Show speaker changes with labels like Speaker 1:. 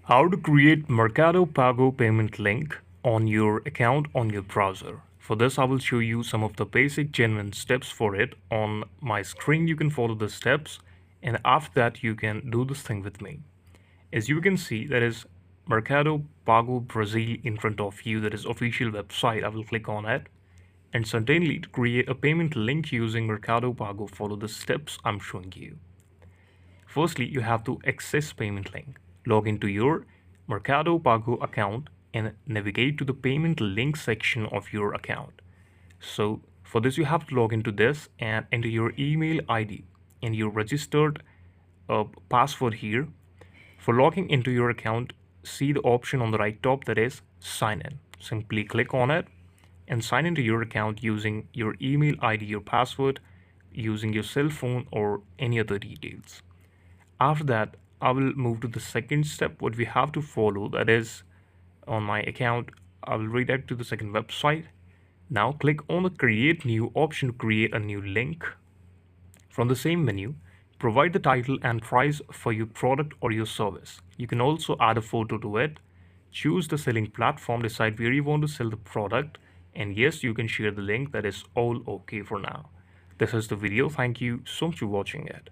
Speaker 1: How to create MercadoPago payment link on your account on your browser. For this, I will show you some of the basic genuine steps for it. On my screen, you can follow the steps, and after that, you can do this thing with me. As you can see, there is Mercado Pago Brazil in front of you. That is official website. I will click on it. And certainly to create a payment link using Mercado Pago, follow the steps I'm showing you. Firstly, you have to access payment link. Log into your Mercado Pago account and navigate to the payment link section of your account. So for this, you have to log into this and enter your email ID and your registered password here. For logging into your account, see the option on the right top that is sign in. Simply click on it and sign into your account using your email ID, your password, using your cell phone or any other details. After that, I will move to the second step, what we have to follow, that is on my account, I will redirect to the second website. Now click on the create new option to create a new link. From the same menu, provide the title and price for your product or your service. You can also add a photo to it. Choose the selling platform, decide where you want to sell the product, and yes, you can share the link. That is all okay for now. This is the video. Thank you so much for watching it.